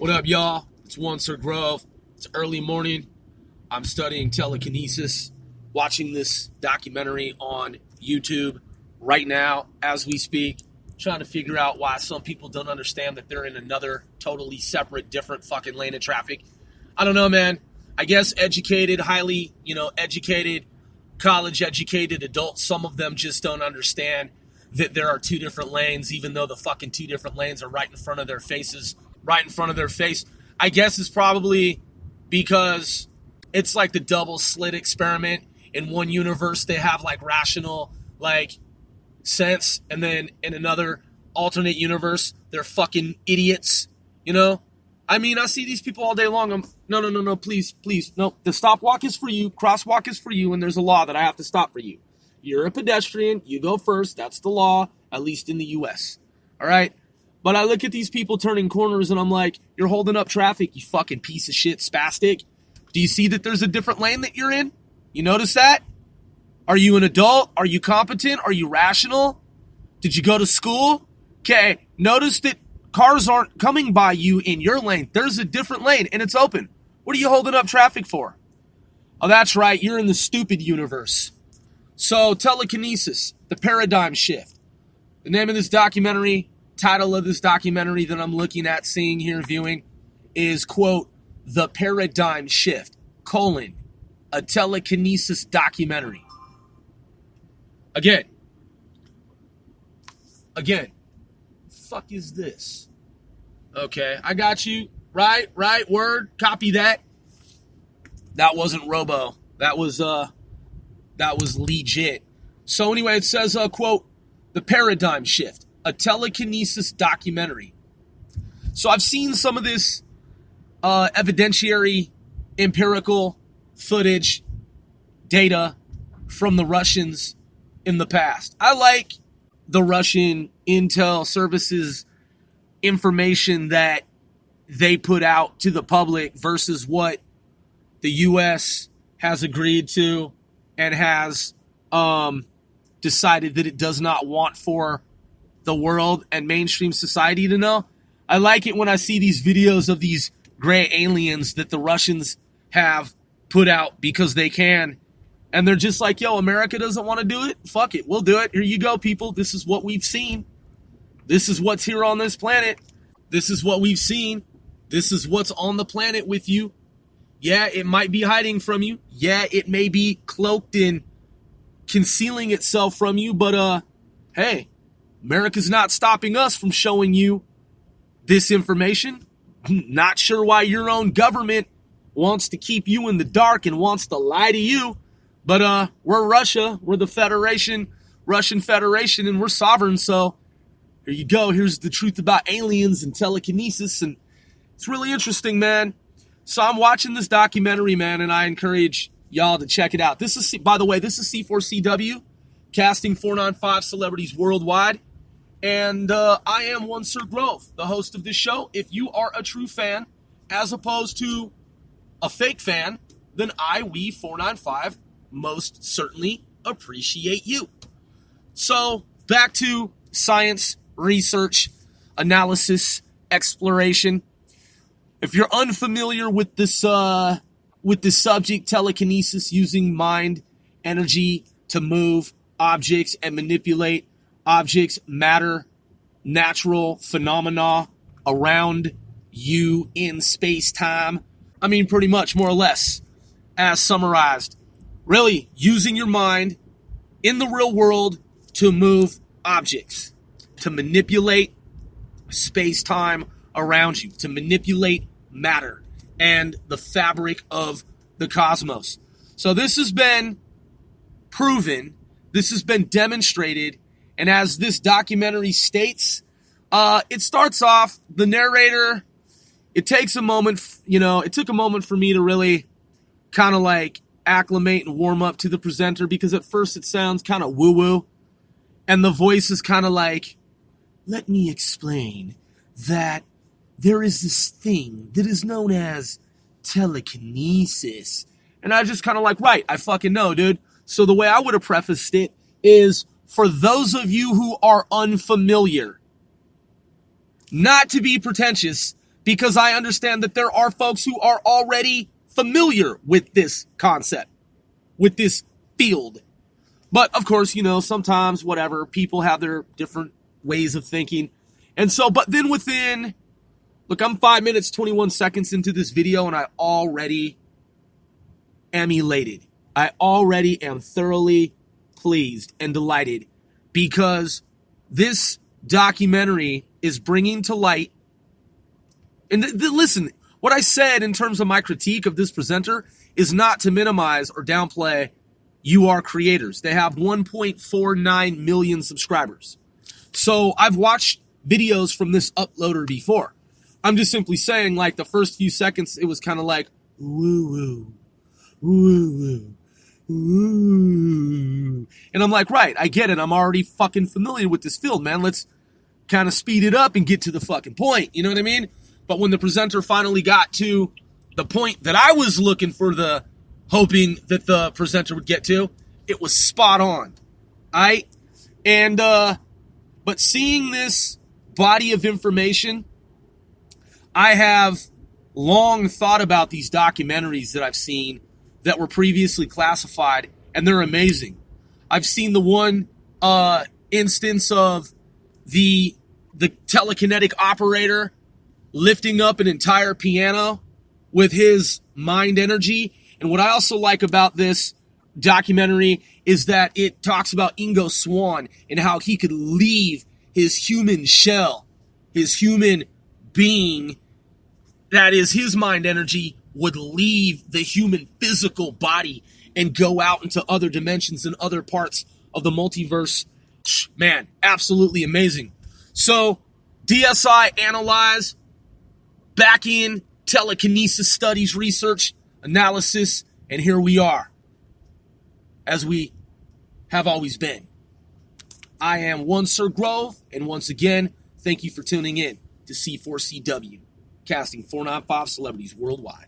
What up, y'all? It's One Sir Grove. It's early morning. I'm studying telekinesis, watching this documentary on YouTube right now as we speak, trying to figure out why some people don't understand that they're in another totally separate, different fucking lane of traffic. I don't know, man. I guess educated, highly, educated, college-educated adults, some of them just don't understand that there are two different lanes, even though the fucking two different lanes are right in front of their faces, right in front of their face. I guess it's probably because it's like the double slit experiment. In one universe, they have like rational, sense, and then in another alternate universe, they're fucking idiots, I mean, I see these people all day long. No, please. No, the stop walk is for you, crosswalk is for you, and there's a law that I have to stop for you. You're a pedestrian, you go first, that's the law, at least in the U.S., all right? But I look at these people turning corners, and I'm like, you're holding up traffic, you fucking piece of shit spastic. Do you see that there's a different lane that you're in? You notice that? Are you an adult? Are you competent? Are you rational? Did you go to school? Okay, notice that cars aren't coming by you in your lane. There's a different lane, and it's open. What are you holding up traffic for? Oh, that's right, you're in the stupid universe. So, telekinesis, the paradigm shift. The name of this documentary, title of this documentary that I'm looking at, seeing here, viewing, is, quote, The Paradigm Shift, a telekinesis documentary. Again, fuck is this? Okay, I got you. Right, word, copy that. That wasn't robo. That was legit. So anyway, it says, quote, The Paradigm Shift, a telekinesis documentary. So I've seen some of this evidentiary, empirical footage, data from the Russians in the past. I like the Russian intel services information that they put out to the public versus what the U.S. has agreed to and has decided that it does not want for the world and mainstream society to know. I like it when I see these videos of these gray aliens that the Russians have put out because they can. And they're just like, yo, America doesn't want to do it? Fuck it, we'll do it. Here you go, people. This is what we've seen. This is what's here on this planet. This is what we've seen. This is what's on the planet with you. Yeah, it might be hiding from you. Yeah, it may be cloaked in concealing itself from you. But, hey, America's not stopping us from showing you this information. Not sure why your own government wants to keep you in the dark and wants to lie to you. But we're Russia. We're the Russian Federation, and we're sovereign. So here you go. Here's the truth about aliens and telekinesis. And it's really interesting, man. So I'm watching this documentary, man, and I encourage y'all to check it out. This is, by the way, this is C4CW, casting 495 celebrities worldwide. And I am One Sir Grove, the host of this show. If you are a true fan, as opposed to a fake fan, then we 495 most certainly appreciate you. So back to science, research, analysis, exploration. If you're unfamiliar with this subject, telekinesis, using mind, energy to move objects and manipulate objects, matter, natural phenomena around you in space-time. I mean, pretty much, more or less, as summarized. Really, using your mind in the real world to move objects, to manipulate space-time around you, to manipulate matter and the fabric of the cosmos. So this has been proven, this has been demonstrated, and as this documentary states, it starts off, the narrator, it takes a moment, it took a moment for me to really kind of acclimate and warm up to the presenter, because at first it sounds kind of woo-woo, and the voice is kind of like, let me explain that there is this thing that is known as telekinesis. And I just kind of right, I fucking know, dude. So the way I would have prefaced it is, for those of you who are unfamiliar, not to be pretentious, because I understand that there are folks who are already familiar with this concept, with this field. But of course, sometimes whatever, people have their different ways of thinking. And so, but then look, I'm 5 minutes, 21 seconds into this video, and I already am elated. I already am thoroughly pleased and delighted because this documentary is bringing to light, and listen, what I said in terms of my critique of this presenter is not to minimize or downplay UR creators. They have 1.49 million subscribers. So I've watched videos from this uploader before. I'm just simply saying, like, the first few seconds, it was kind of like, woo, woo, woo, woo. And I'm like, right, I get it. I'm already fucking familiar with this field, man. Let's kind of speed it up and get to the fucking point. You know what I mean? But when the presenter finally got to the point that I was hoping that the presenter would get to, it was spot on. But seeing this body of information, I have long thought about these documentaries that I've seen that were previously classified, and they're amazing. I've seen the one instance of the telekinetic operator lifting up an entire piano with his mind energy. And what I also like about this documentary is that it talks about Ingo Swann and how he could leave his human shell, his human being, that is his mind energy, would leave the human physical body and go out into other dimensions and other parts of the multiverse. Man, absolutely amazing. So, DSI analyze, back in telekinesis studies, research, analysis, and here we are, as we have always been. I am one Sir Grove, and once again, thank you for tuning in to C4CW, casting 495 celebrities worldwide.